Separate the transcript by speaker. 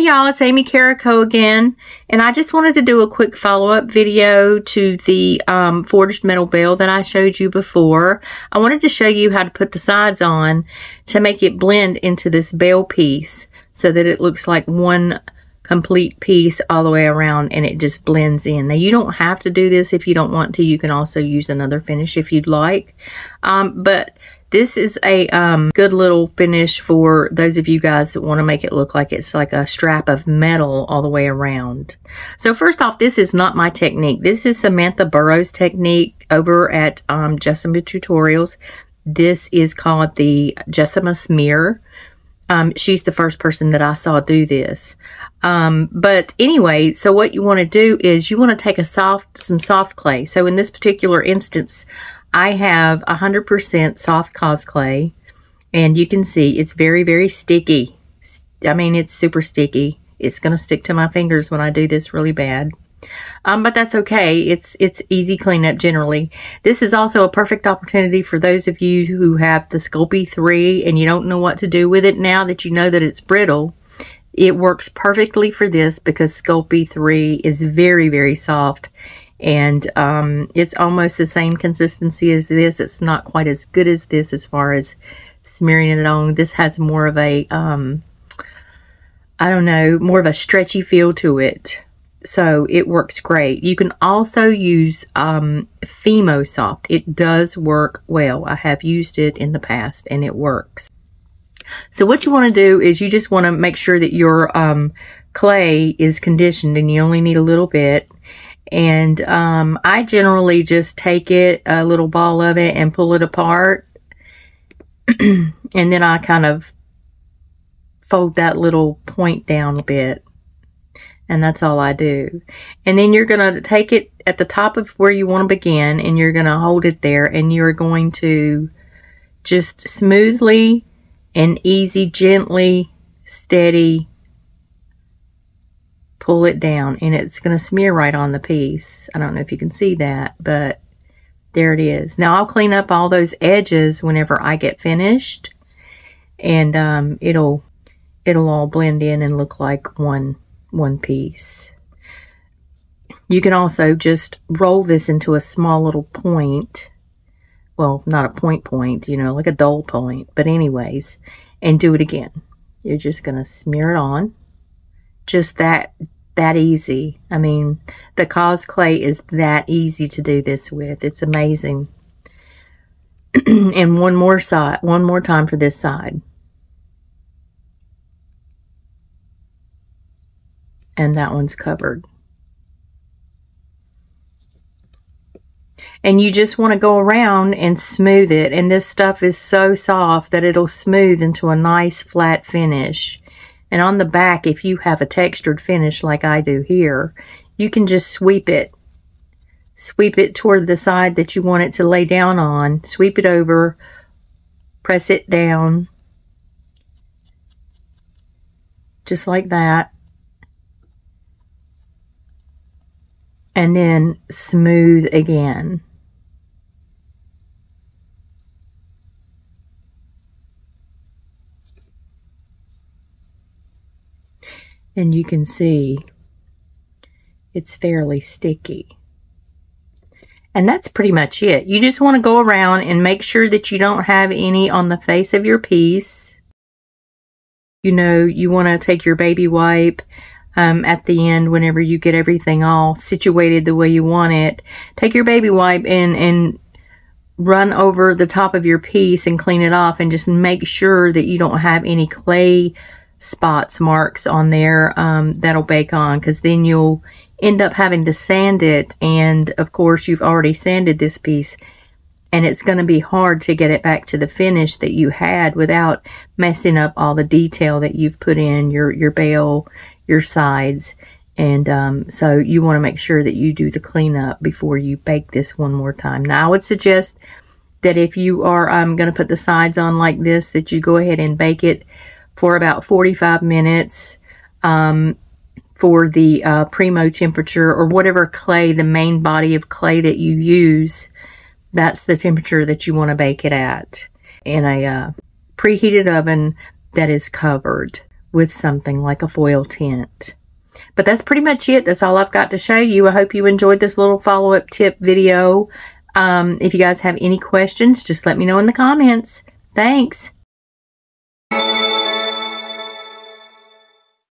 Speaker 1: Hey y'all, it's Amy Carico again, and I just wanted to do a quick follow-up video to the forged metal bell that I showed you before. I wanted to show you how to put the sides on to make it blend into this bell piece so that it looks like one complete piece all the way around and it just blends in. Now you don't have to do this if you don't want to. You can also use another finish if you'd like, but this is a good little finish for those of you guys that want to make it look like it's like a strap of metal all the way around. So first off, this is not my technique. This is Samantha Burrow's technique over at Jessima Tutorials. This is called the Jessima Smear. She's the first person that I saw do this. But anyway, so what you want to do is you want to take some soft clay. So in this particular instance, I have 100% soft cosclay, and you can see it's very, very sticky. I mean, it's super sticky. It's going to stick to my fingers when I do this really bad. But that's okay. It's easy cleanup generally. This is also a perfect opportunity for those of you who have the Sculpey 3 and you don't know what to do with it now that you know that it's brittle. It works perfectly for this because Sculpey 3 is very, very soft. And it's almost the same consistency as this. It's not quite as good as this as far as smearing it on. This has more of a, I don't know, more of a stretchy feel to it. So it works great. You can also use Fimo Soft. It does work well. I have used it in the past and it works. So what you want to do is you just want to make sure that your clay is conditioned, and you only need a little bit. And I generally just take it, a little ball of it, and pull it apart. And then I kind of fold that little point down a bit. And that's all I do. And then you're going to take it at the top of where you want to begin, and you're going to hold it there, and you're going to just smoothly and easy, gently, steady, pull it down, and it's going to smear right on the piece. I don't know if you can see that, but there it is. Now I'll clean up all those edges whenever I get finished, and it'll all blend in and look like one piece. You can also just roll this into a small little point. Well, not a point, you know, like a dull point, but anyways, and do it again. You're just going to smear it on. Just that easy. I mean, the cosclay is that easy to do this with. It's amazing. And one more time for this side. And that one's covered. And you just want to go around and smooth it. And this stuff is so soft that it'll smooth into a nice flat finish. And on the back, if you have a textured finish like I do here, you can just sweep it. Sweep it toward the side that you want it to lay down on. Sweep it over. Press it down. Just like that. And then smooth again. And you can see it's fairly sticky. And that's pretty much it. You just want to go around and make sure that you don't have any on the face of your piece. You know, you want to take your baby wipe at the end whenever you get everything all situated the way you want it. Take your baby wipe and run over the top of your piece and clean it off, and just make sure that you don't have any clay spots, marks on there that'll bake on, because then you'll end up having to sand it, and of course you've already sanded this piece, and it's going to be hard to get it back to the finish that you had without messing up all the detail that you've put in your bell, your sides. And so you want to make sure that you do the cleanup before you bake this one more time. Now I would suggest that if you are going to put the sides on like this, that you go ahead and bake it for about 45 minutes for the primo temperature, or whatever clay, the main body of clay that you use. That's the temperature that you want to bake it at in a preheated oven that is covered with something like a foil tint. But that's pretty much it. That's all I've got to show you. I hope you enjoyed this little follow-up tip video. If you guys have any questions, just let me know in the comments. Thanks.